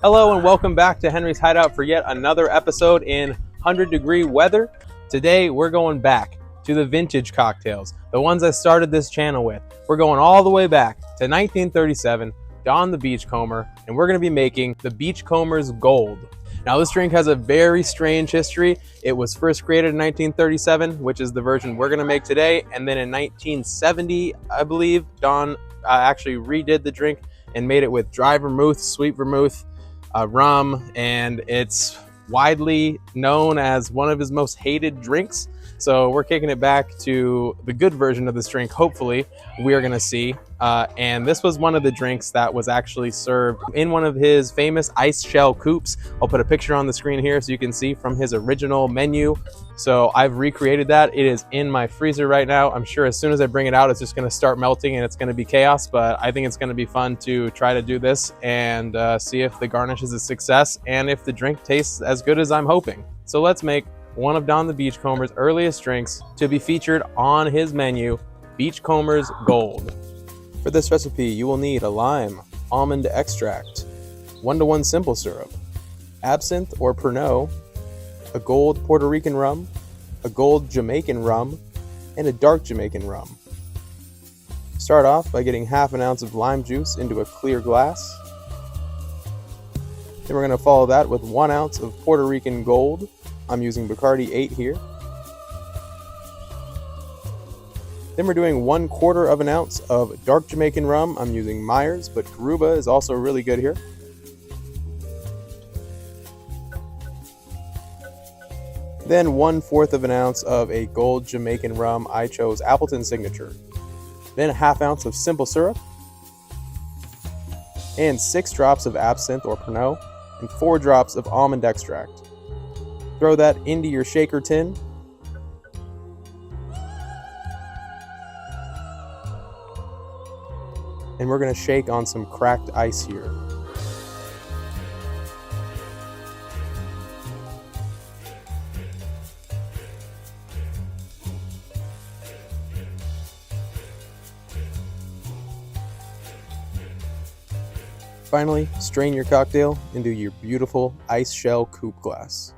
Hello and welcome back to Henry's Hideout for yet another episode in 100-degree weather. Today we're going back to the vintage cocktails, the ones I started this channel with. We're going all the way back to 1937, Don the Beachcomber, and we're going to be making the Beachcomber's Gold. Now this drink has a very strange history. It was first created in 1937, which is the version we're going to make today, and then in 1970, I believe, Don actually redid the drink and made it with dry vermouth, sweet vermouth, rum, and it's widely known as one of his most hated drinks. So we're kicking it back to the good version of this drink, hopefully, we are going to see. And this was one of the drinks that was actually served in one of his famous ice shell coupes. I'll put a picture on the screen here so you can see from his original menu. So I've recreated that. It is in my freezer right now. I'm sure as soon as I bring it out, it's just going to start melting and it's going to be chaos. But I think it's going to be fun to try to do this and see if the garnish is a success and if the drink tastes as good as I'm hoping. So let's make one of Don the Beachcomber's earliest drinks to be featured on his menu, Beachcomber's Gold. For this recipe, you will need a lime, almond extract, 1-to-1 simple syrup, absinthe or Pernod, a gold Puerto Rican rum, a gold Jamaican rum, and a dark Jamaican rum. Start off by getting half an ounce of lime juice into a clear glass. Then we're going to follow that with 1 ounce of Puerto Rican Gold. I'm using Bacardi 8 here. Then we're doing 1/4 of an ounce of dark Jamaican rum. I'm using Myers, but Garuba is also really good here. Then 1/4 of an ounce of a gold Jamaican rum. I chose Appleton Signature. Then a ½ ounce of simple syrup. And 6 drops of absinthe or Pernod. And 4 drops of almond extract. Throw that into your shaker tin. And we're going to shake on some cracked ice here. Finally, strain your cocktail into your beautiful ice shell coupe glass.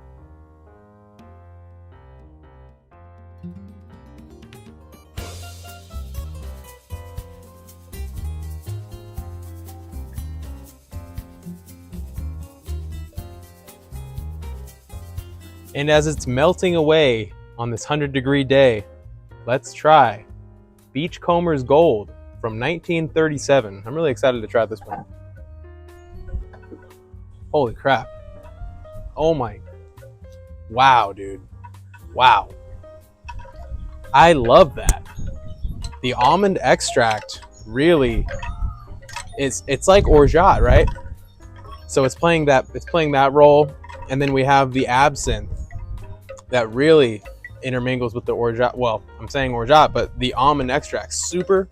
And as it's melting away on this 100-degree day, let's try Beachcomber's Gold from 1937. I'm really excited to try this one. Holy crap. Oh my. Wow, dude. Wow. I love that. The almond extract really it's like orgeat, right? So it's playing that role, and then we have the absinthe that really intermingles with the orgeat. Well, I'm saying orgeat, but the almond extract super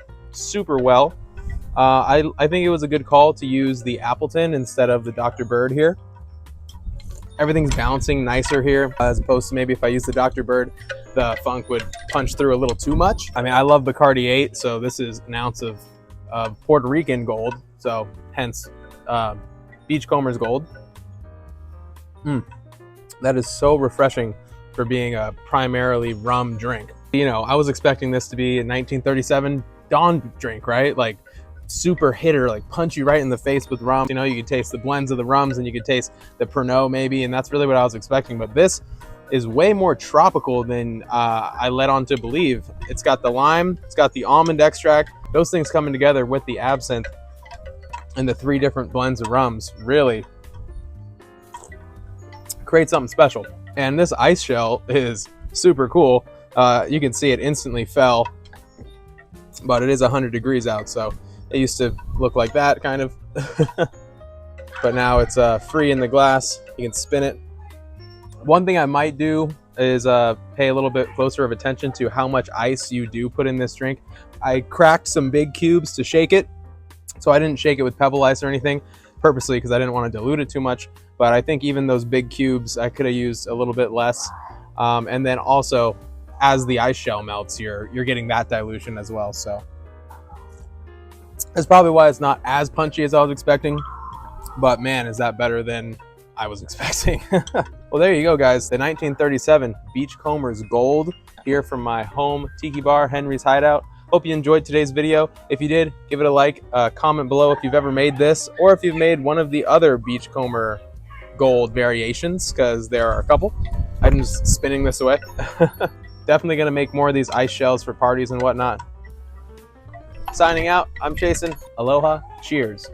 well. I think it was a good call to use the Appleton instead of the Dr. Bird here. Everything's bouncing nicer here as opposed to maybe if I use the Dr. Bird, the funk would punch through a little too much. I mean, I love Bacardi 8, so this is an ounce of Puerto Rican Gold, so hence Beachcomber's Gold. That is so refreshing for being a primarily rum drink. You know, I was expecting this to be a 1937 Don drink, right? Like super hitter, like punch you right in the face with rum. You know, you could taste the blends of the rums and you could taste the Pernod maybe, and that's really what I was expecting. But this is way more tropical than I led on to believe. It's got the lime, it's got the almond extract. Those things coming together with the absinthe and the 3 different blends of rums really create something special. And this ice shell is super cool. You can see it instantly fell, but it is 100 degrees out, so it used to look like that kind of. But now it's free in the glass. You can spin it. One thing I might do is pay a little bit closer of attention to how much ice you do put in this drink. I cracked some big cubes to shake it, so I didn't shake it with pebble ice or anything purposely because I didn't want to dilute it too much. But I think even those big cubes, I could have used a little bit less. And then also, as the ice shell melts, you're getting that dilution as well. So that's probably why it's not as punchy as I was expecting. but man, is that better than I was expecting. Well, there you go, guys. The 1937 Beachcomber's Gold here from my home tiki bar, Henry's Hideout. Hope you enjoyed today's video. If you did, give it a like, comment below if you've ever made this, or if you've made one of the other Beachcomber Gold variations, because there are a couple. I'm just spinning this away. Definitely gonna make more of these ice shells for parties and whatnot. Signing out, I'm Jason. Aloha, cheers.